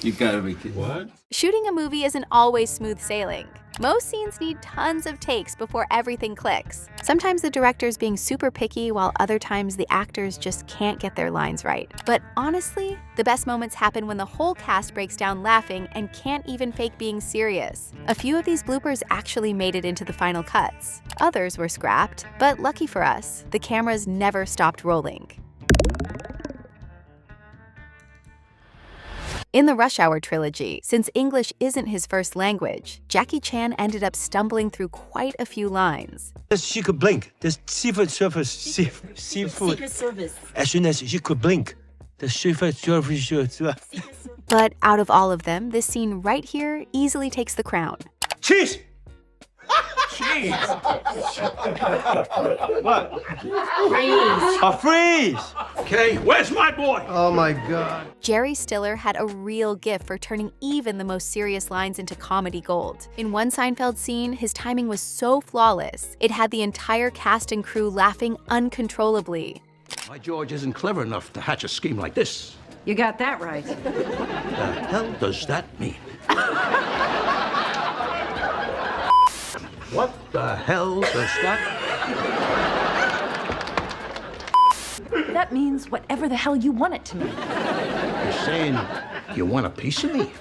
You gotta be kidding. What? Shooting a movie isn't always smooth sailing. Most scenes need tons of takes before everything clicks. Sometimes the director's being super picky, while other times the actors just can't get their lines right. But honestly, the best moments happen when the whole cast breaks down laughing and can't even fake being serious. A few of these bloopers actually made it into the final cuts. Others were scrapped, but lucky for us, the cameras never stopped rolling. In the Rush Hour trilogy, since English isn't his first language, Jackie Chan ended up stumbling through quite a few lines. She could blink. The seafood service, seafood. Secret Service. As soon as she could blink, the seafood service. But out of all of them, this scene right here easily takes the crown. Cheese! Jeez. What? Freeze. A freeze! Okay, where's my boy? Oh my God. Jerry Stiller had a real gift for turning even the most serious lines into comedy gold. In one Seinfeld scene, his timing was so flawless, it had the entire cast and crew laughing uncontrollably. My George isn't clever enough to hatch a scheme like this. You got that right. The hell does that mean? What the hell does that? That means whatever the hell you want it to mean. You're saying you want a piece of me?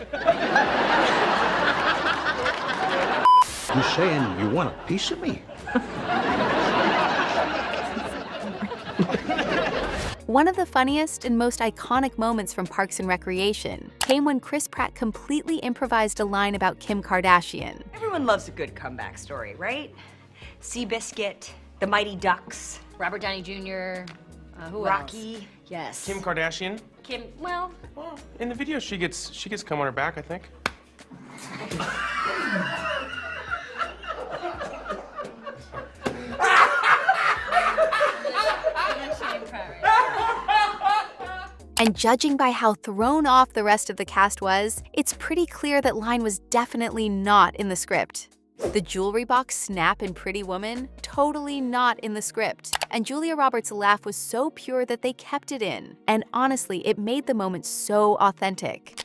You're saying you want a piece of me? One of the funniest and most iconic moments from Parks and Recreation came when Chris Pratt completely improvised a line about Kim Kardashian. Everyone loves a good comeback story, right? Seabiscuit, the Mighty Ducks, Robert Downey Jr., who Rocky. else? Yes. Kim Kardashian? Kim, well, Well, in the video, she gets cum on her back, I think. And judging by how thrown off the rest of the cast was, it's pretty clear that line was definitely not in the script. The jewelry box snap in Pretty Woman, totally not in the script. And Julia Roberts' laugh was so pure that they kept it in. And honestly, it made the moment so authentic.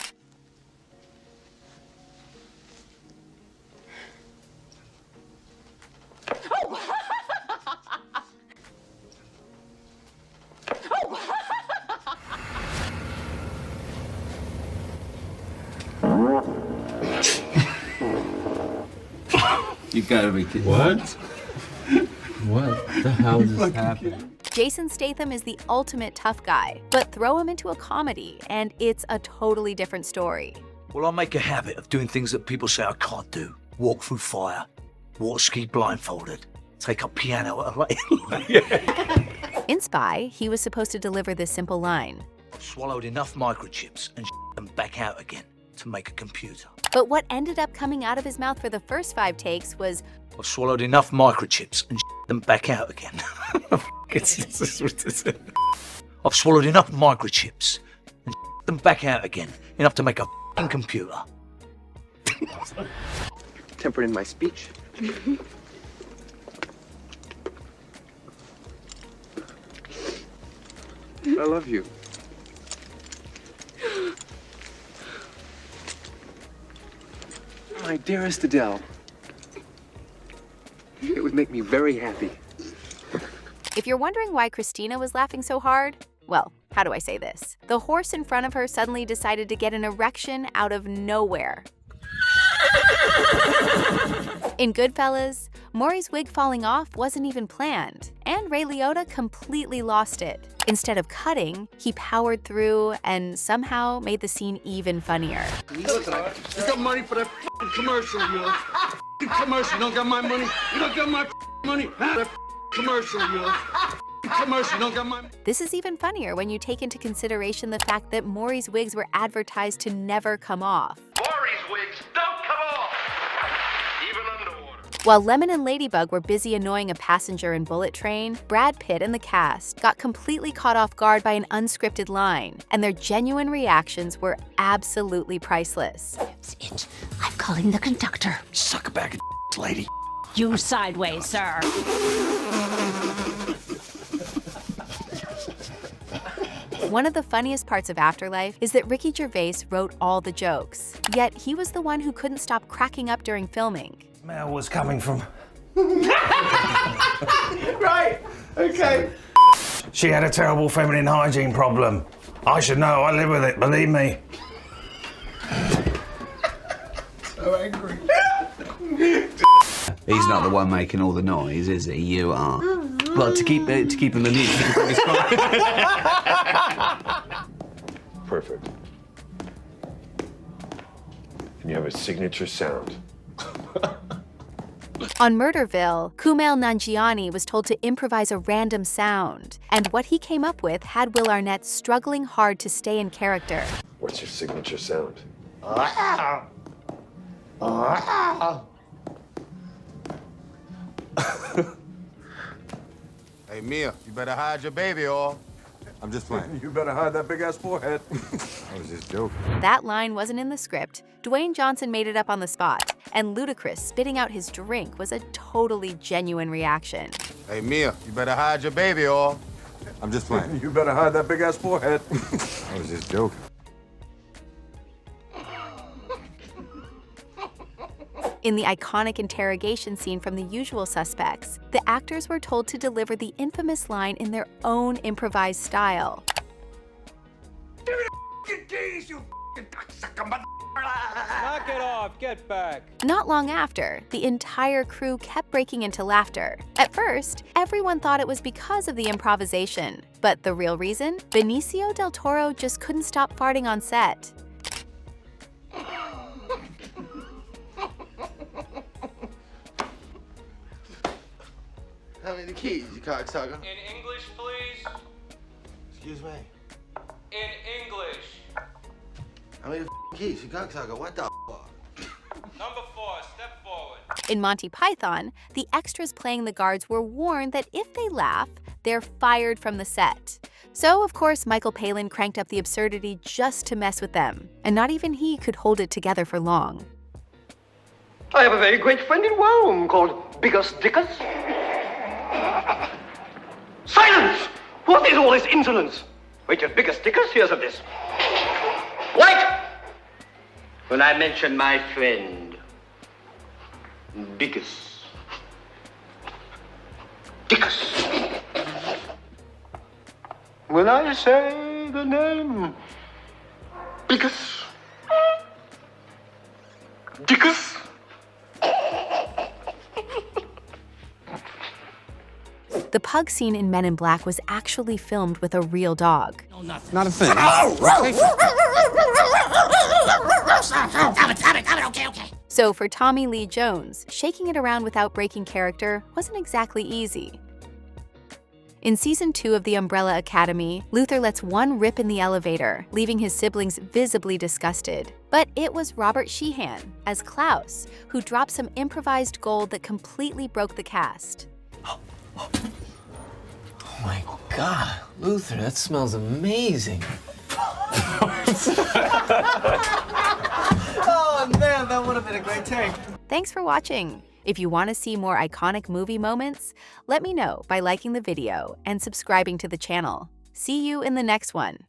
You gotta be kidding. What? What the hell just happened? Jason Statham is the ultimate tough guy, but throw him into a comedy, and it's a totally different story. Well, I make a habit of doing things that people say I can't do. Walk through fire, water ski blindfolded, take up piano at a late. In Spy, he was supposed to deliver this simple line. I've swallowed enough microchips and them back out again to make a computer. But what ended up coming out of his mouth for the first 5 takes was, I've swallowed enough microchips and them back out again. I've swallowed enough microchips and them back out again, enough to make a computer. Tempered in my speech. I love you. My dearest Adele. It would make me very happy. if you're wondering why Christina was laughing so hard, well, how do I say this? The horse in front of her suddenly decided to get an erection out of nowhere. In Goodfellas, Maury's wig falling off wasn't even planned, and Ray Liotta completely lost it. Instead of cutting, he powered through and somehow made the scene even funnier. Listen, you got money for that commercial, you know? Commercial, you don't got my money? You don't got my money? That commercial, you know? Commercial, you don't got my money? This is even funnier when you take into consideration the fact that Maury's wigs were advertised to never come off. Maury's wigs don't come off, even underwater. While Lemon and Ladybug were busy annoying a passenger in Bullet Train, Brad Pitt and the cast got completely caught off guard by an unscripted line, and their genuine reactions were absolutely priceless. That's it. I'm calling the conductor. Suck a bag of lady. You sideways, sir. One of the funniest parts of Afterlife is that Ricky Gervais wrote all the jokes, yet he was the one who couldn't stop cracking up during filming. Smell was coming from. Right, okay. She had a terrible feminine hygiene problem. I should know, I live with it, believe me. So angry. He's not the one making all the noise, is he? You are. Well, to keep him the news. Perfect. And you have a signature sound. On Murderville, Kumail Nanjiani was told to improvise a random sound, and what he came up with had Will Arnett struggling hard to stay in character. What's your signature sound? Hey, Mia, you better hide your baby, or... I'm just playing. You better hide that big-ass forehead. I was just joking. That line wasn't in the script. Dwayne Johnson made it up on the spot, and Ludacris spitting out his drink was a totally genuine reaction. Hey, Mia, you better hide your baby, or... I'm just playing. You better hide that big-ass forehead. I was just joking. In the iconic interrogation scene from The Usual Suspects, the actors were told to deliver the infamous line in their own improvised style. Give me the keys, you cocksucker mother. Knock it off, get back. Not long after, the entire crew kept breaking into laughter. At first, everyone thought it was because of the improvisation, but the real reason? Benicio del Toro just couldn't stop farting on set. How many keys, you cocksucker? In English, please. Excuse me. In English. How many keys, you cocksucker? What the Number 4, step forward. In Monty Python, the extras playing the guards were warned that if they laugh, they're fired from the set. So, of course, Michael Palin cranked up the absurdity just to mess with them, and not even he could hold it together for long. I have a very great friend in Rome called Biggus Dickus. Silence! What is all this insolence? Wait, your Biggus Dickus hears of this. Wait! When I mention my friend, Biggus Dickus. When I say the name, Biggus Dickus. The pug scene in Men in Black was actually filmed with a real dog. Not a thing. Okay. So for Tommy Lee Jones, shaking it around without breaking character wasn't exactly easy. In Season 2 of The Umbrella Academy, Luther lets one rip in the elevator, leaving his siblings visibly disgusted. But it was Robert Sheehan, as Klaus, who dropped some improvised gold that completely broke the cast. Oh my God, Luther, that smells amazing. Oh man, that would have been a great take. Thanks for watching. If you want to see more iconic movie moments, let me know by liking the video and subscribing to the channel. See you in the next one.